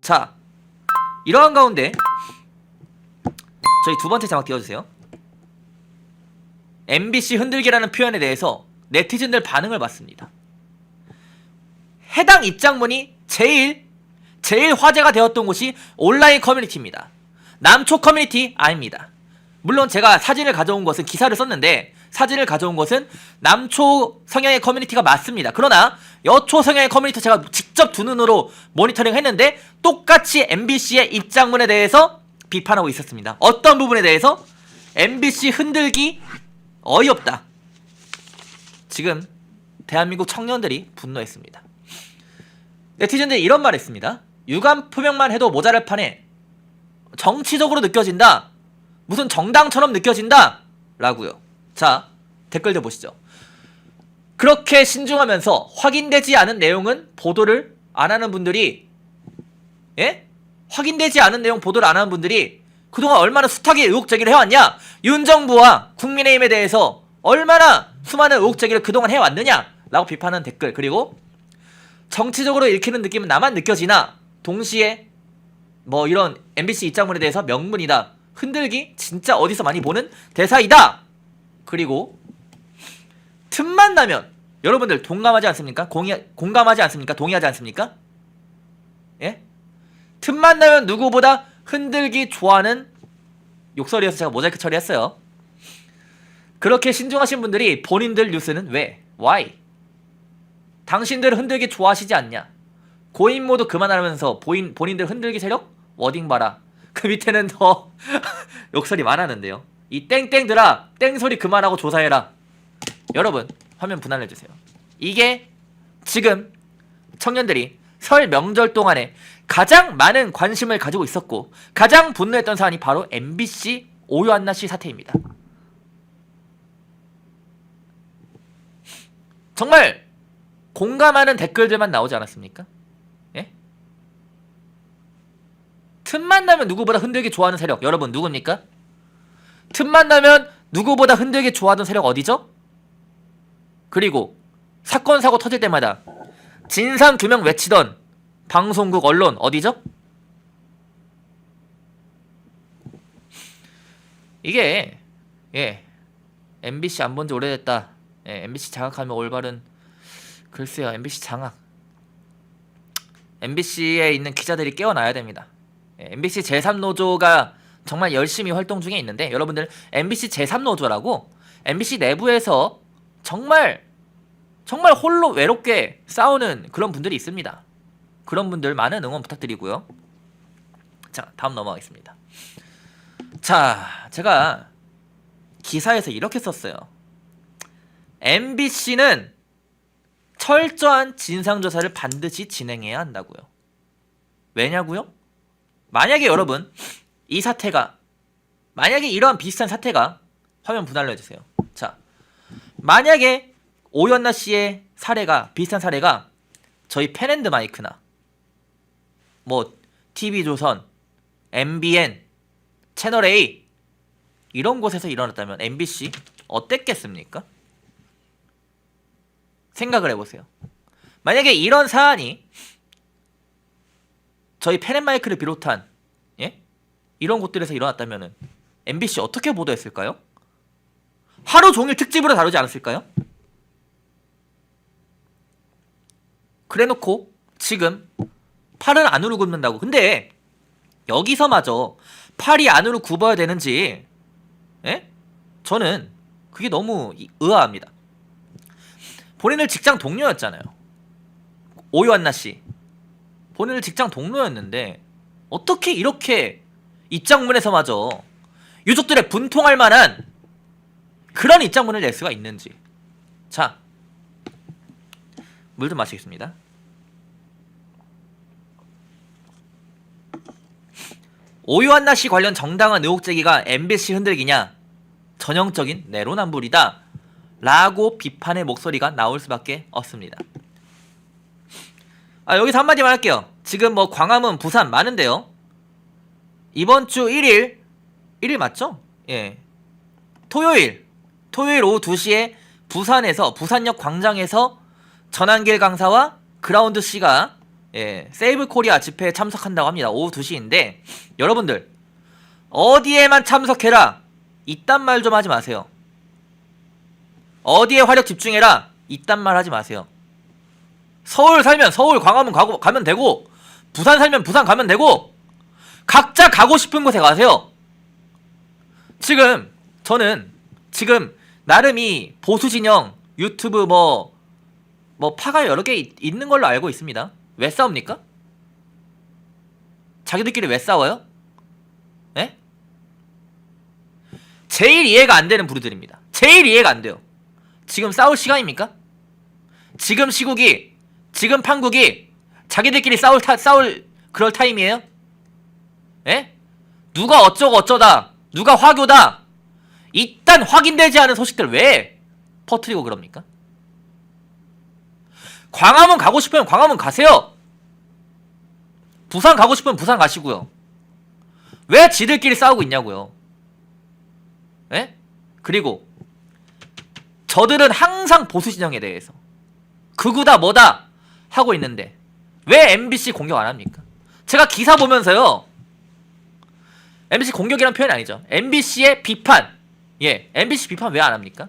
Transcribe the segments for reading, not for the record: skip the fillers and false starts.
자, 이러한 가운데 저희 두 번째 자막 띄워주세요. MBC 흔들기라는 표현에 대해서 네티즌들 반응을 봤습니다. 해당 입장문이 제일 화제가 되었던 곳이 온라인 커뮤니티입니다. 남초 커뮤니티 아닙니다. 물론 제가 사진을 가져온 것은 기사를 썼는데 사진을 가져온 것은 남초 성향의 커뮤니티가 맞습니다. 그러나 여초 성향의 커뮤니티 제가 직접 두 눈으로 모니터링 했는데 똑같이 MBC의 입장문에 대해서 비판하고 있었습니다. 어떤 부분에 대해서? MBC 흔들기 어이없다. 지금 대한민국 청년들이 분노했습니다. 네티즌들이 이런 말 했습니다. 유감 표명만 해도 모자랄 판에 정치적으로 느껴진다. 무슨 정당처럼 느껴진다. 라고요. 자, 댓글들 보시죠. 그렇게 신중하면서 확인되지 않은 내용은 보도를 안 하는 분들이, 예? 확인되지 않은 내용 보도를 안 하는 분들이 그동안 얼마나 숱하게 의혹 제기를 해왔냐? 윤 정부와 국민의힘에 대해서 얼마나 수많은 의혹 제기를 그동안 해왔느냐? 라고 비판하는 댓글. 그리고 정치적으로 읽히는 느낌은 나만 느껴지나 동시에 뭐 이런 MBC 입장문에 대해서 명문이다. 흔들기 진짜 어디서 많이 보는 대사이다. 그리고 틈만 나면 여러분들 동감하지 않습니까? 공감하지 않습니까? 동의하지 않습니까? 예? 틈만 나면 누구보다 흔들기 좋아하는 욕설이어서 제가 모자이크 처리했어요. 그렇게 신중하신 분들이 본인들 뉴스는 왜? Why? 당신들 흔들기 좋아하시지 않냐? 고인 모드 그만하면서 본인들 흔들기 세력? 워딩 봐라. 그 밑에는 더 욕설이 많았는데요. 이 땡땡들아 땡소리 그만하고 조사해라. 여러분 화면 분할해주세요. 이게 지금 청년들이 설 명절 동안에 가장 많은 관심을 가지고 있었고 가장 분노했던 사안이 바로 MBC 오유한나씨 사태입니다. 정말 공감하는 댓글들만 나오지 않았습니까? 예? 틈만 나면 누구보다 흔들기 좋아하는 세력 여러분 누굽니까? 틈만 나면 누구보다 흔들기 좋아하던 세력 어디죠? 그리고 사건 사고 터질 때마다 진상 규명 외치던 방송국 언론 어디죠? 이게 MBC 안 본 지 오래됐다. MBC 장악하면 올바른 글쎄요. MBC 장악 MBC에 있는 기자들이 깨어나야 됩니다. MBC 제3노조가 정말 열심히 활동 중에 있는데 여러분들 MBC 제3노조라고 MBC 내부에서 정말 홀로 외롭게 싸우는 그런 분들이 있습니다. 그런 분들 많은 응원 부탁드리고요. 자, 다음 넘어가겠습니다. 자, 제가 기사에서 이렇게 썼어요. MBC는 철저한 진상조사를 반드시 진행해야 한다고요. 왜냐고요? 만약에 여러분 이 사태가 만약에 이러한 비슷한 사태가 화면 분할로 해주세요. 자, 만약에 오연나 씨의 사례가 비슷한 사례가 저희 펜앤드마이크나 뭐 TV조선, MBN, 채널A 이런 곳에서 일어났다면 MBC 어땠겠습니까? 생각을 해보세요. 만약에 이런 사안이 저희 펜앤마이크를 비롯한 이런 곳들에서 일어났다면 MBC 어떻게 보도했을까요? 하루 종일 특집으로 다루지 않았을까요? 그래놓고 지금 팔은 안으로 굽는다고. 근데 여기서마저 팔이 안으로 굽어야 되는지 저는 그게 너무 의아합니다. 본인들 직장 동료였잖아요. 오유한나씨 본인들 직장 동료였는데 어떻게 이렇게 입장문에서마저 유족들의 분통할 만한 그런 입장문을 낼 수가 있는지. 자, 물 좀 마시겠습니다. 오유한나씨 관련 정당한 의혹 제기가 MBC 흔들기냐? 전형적인 내로남불이다 라고 비판의 목소리가 나올 수밖에 없습니다. 여기서 한마디만 할게요. 지금 뭐 광화문, 부산 많은데요. 이번 주 1일 맞죠? 예. 토요일 오후 2시에 부산역 광장에서 전한길 강사와 그라운드 C가 세이브 코리아 집회에 참석한다고 합니다. 오후 2시인데 여러분들 어디에만 참석해라 이딴 말 좀 하지 마세요. 어디에 화력 집중해라 이딴 말 하지 마세요. 서울 살면 서울 광화문 가면 되고, 부산 살면 부산 가면 되고, 각자 가고 싶은 곳에 가세요. 저는 지금 나름이 보수 진영 유튜브 뭐 파가 여러 개 있는 걸로 알고 있습니다. 왜 싸웁니까? 자기들끼리 왜 싸워요? 예? 제일 이해가 안 되는 부류들입니다. 제일 이해가 안 돼요. 지금 싸울 시간입니까? 지금 시국이, 지금 판국이 자기들끼리 싸울 그럴 타임이에요? 예? 누가 어쩌고 어쩌다, 누가 화교다, 일단 확인되지 않은 소식들 왜 퍼뜨리고 그럽니까? 광화문 가고 싶으면 광화문 가세요. 부산 가고 싶으면 부산 가시고요. 왜 지들끼리 싸우고 있냐고요. 예? 그리고 저들은 항상 보수 진영에 대해서 극우다 뭐다 하고 있는데 왜 MBC 공격 안 합니까? 제가 기사 보면서요, MBC 공격이란 표현이 아니죠. MBC의 비판, MBC 비판 왜 안 합니까?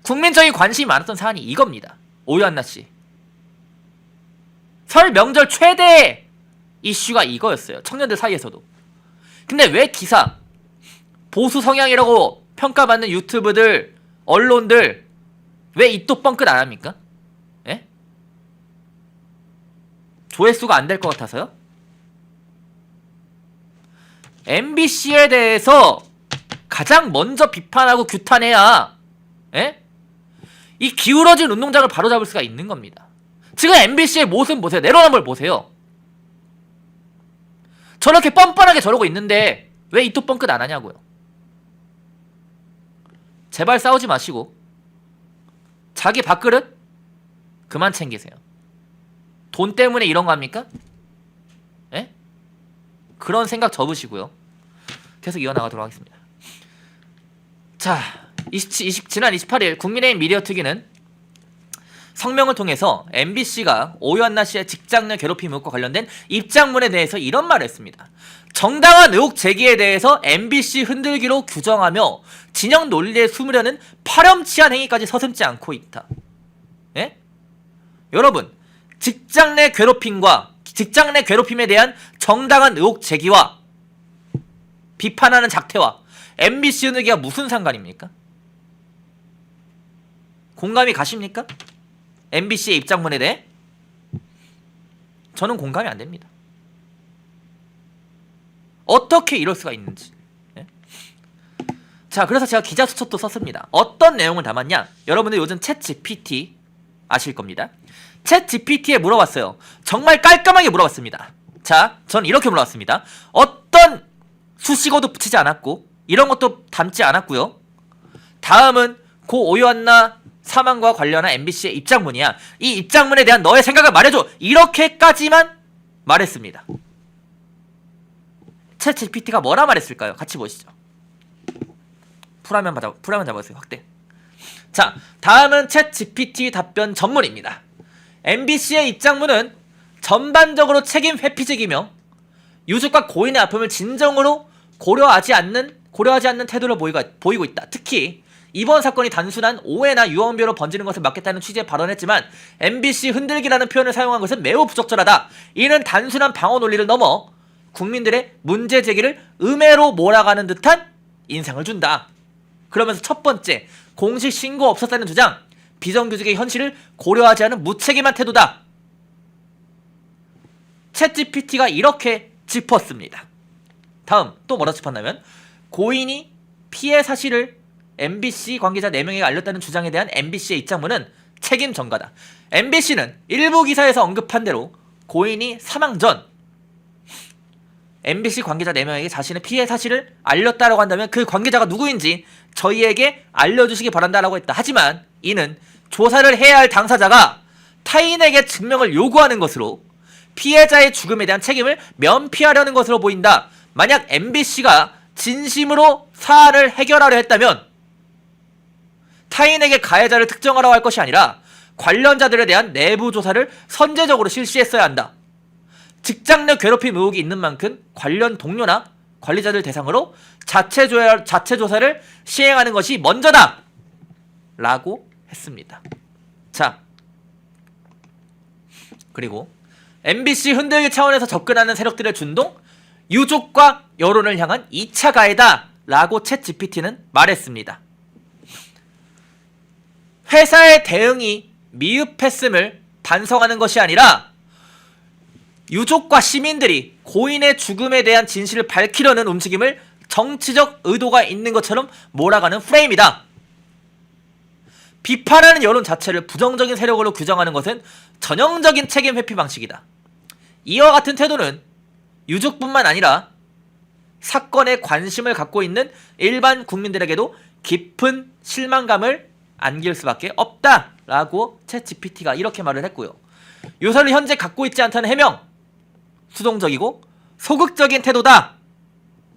국민적인 관심이 많았던 사안이 이겁니다. 오유한나씨 설 명절 최대 이슈가 이거였어요. 청년들 사이에서도. 근데 왜 기사, 보수 성향이라고 평가받는 유튜브들, 언론들 왜 입도 뻥끗 안 합니까? 예? 조회수가 안 될 것 같아서요? MBC에 대해서 가장 먼저 비판하고 규탄해야, 예? 이 기울어진 운동장을 바로잡을 수가 있는 겁니다. 지금 MBC의 모습 보세요. 내로남불 보세요. 저렇게 뻔뻔하게 저러고 있는데 왜 입도 뻥끗 안 하냐고요. 제발 싸우지 마시고 자기 밥그릇 그만 챙기세요. 돈 때문에 이런 거 합니까? 예? 그런 생각 접으시고요. 계속 이어나가도록 하겠습니다. 자, 지난 28일 국민의힘 미디어특위는 성명을 통해서 MBC가 오유한나 씨의 직장 내 괴롭힘 의혹과 관련된 입장문에 대해서 이런 말을 했습니다. 정당한 의혹 제기에 대해서 MBC 흔들기로 규정하며 진영 논리에 숨으려는 파렴치한 행위까지 서슴지 않고 있다. 예? 여러분, 직장 내 괴롭힘에 대한 정당한 의혹 제기와 비판하는 작태와 MBC 흔들기가 무슨 상관입니까? 공감이 가십니까? MBC의 입장문에 대해? 저는 공감이 안 됩니다. 어떻게 이럴 수가 있는지. 예? 자, 그래서 제가 기자 수첩도 썼습니다. 어떤 내용을 담았냐? 여러분들 요즘 챗 GPT 아실 겁니다. 챗 GPT에 물어봤어요. 정말 깔끔하게 물어봤습니다. 자, 전 이렇게 물어봤습니다. 어떤 수식어도 붙이지 않았고 이런 것도 담지 않았고요. 다음은 고 오유한나 사망과 관련한 MBC의 입장문이야. 이 입장문에 대한 너의 생각을 말해줘. 이렇게까지만 말했습니다. 챗 GPT가 뭐라 말했을까요? 같이 보시죠. 풀화면 잡아주세요. 확대. 자, 다음은 챗 GPT 답변 전문입니다. MBC의 입장문은 전반적으로 책임 회피적이며 유족과 고인의 아픔을 진정으로 고려하지 않는 태도를 보이고 있다. 특히 이번 사건이 단순한 오해나 유언비어로 번지는 것을 막겠다는 취지의 발언했지만 MBC 흔들기라는 표현을 사용한 것은 매우 부적절하다. 이는 단순한 방어 논리를 넘어 국민들의 문제 제기를 음해로 몰아가는 듯한 인상을 준다. 그러면서 첫 번째, 공식 신고 없었다는 주장, 비정규직의 현실을 고려하지 않은 무책임한 태도다. 챗GPT가 이렇게 짚었습니다. 다음 또 뭐라 짚었냐면, 고인이 피해 사실을 MBC 관계자 4명에게 알렸다는 주장에 대한 MBC의 입장문은 책임 전가다. MBC는 일부 기사에서 언급한 대로 고인이 사망 전 MBC 관계자 4명에게 자신의 피해 사실을 알렸다라고 한다면 그 관계자가 누구인지 저희에게 알려주시기 바란다라고 했다. 하지만 이는 조사를 해야 할 당사자가 타인에게 증명을 요구하는 것으로 피해자의 죽음에 대한 책임을 면피하려는 것으로 보인다. 만약 MBC가 진심으로 사안을 해결하려 했다면 타인에게 가해자를 특정하라고 할 것이 아니라 관련자들에 대한 내부 조사를 선제적으로 실시했어야 한다. 직장 내 괴롭힘 의혹이 있는 만큼 관련 동료나 관리자들 대상으로 자체 조사를 시행하는 것이 먼저다! 라고 했습니다. 자, 그리고 MBC 흔들기 차원에서 접근하는 세력들의 준동, 유족과 여론을 향한 2차 가해다! 라고 챗GPT는 말했습니다. 회사의 대응이 미흡했음을 반성하는 것이 아니라 유족과 시민들이 고인의 죽음에 대한 진실을 밝히려는 움직임을 정치적 의도가 있는 것처럼 몰아가는 프레임이다. 비판하는 여론 자체를 부정적인 세력으로 규정하는 것은 전형적인 책임 회피 방식이다. 이와 같은 태도는 유족뿐만 아니라 사건에 관심을 갖고 있는 일반 국민들에게도 깊은 실망감을 안길 수밖에 없다라고 챗GPT가 이렇게 말을 했고요. 요소를 현재 갖고 있지 않다는 해명, 수동적이고 소극적인 태도다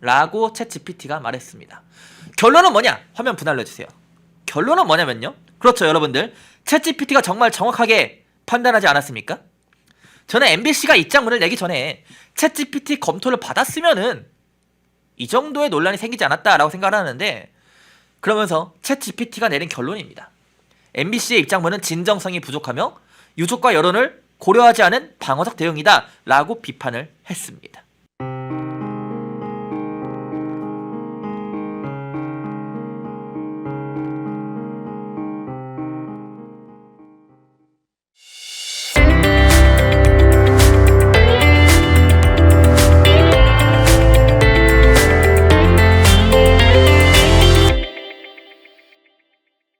라고 챗GPT가 말했습니다. 결론은 뭐냐? 화면 분할해주세요. 결론은 뭐냐면요, 그렇죠 여러분들, 챗GPT가 정말 정확하게 판단하지 않았습니까? 저는 MBC가 입장문을 내기 전에 챗GPT 검토를 받았으면은 이 정도의 논란이 생기지 않았다라고 생각을 하는데, 그러면서 챗GPT가 내린 결론입니다. MBC의 입장문은 진정성이 부족하며 유족과 여론을 고려하지 않은 방어적 대응이다 라고 비판을 했습니다.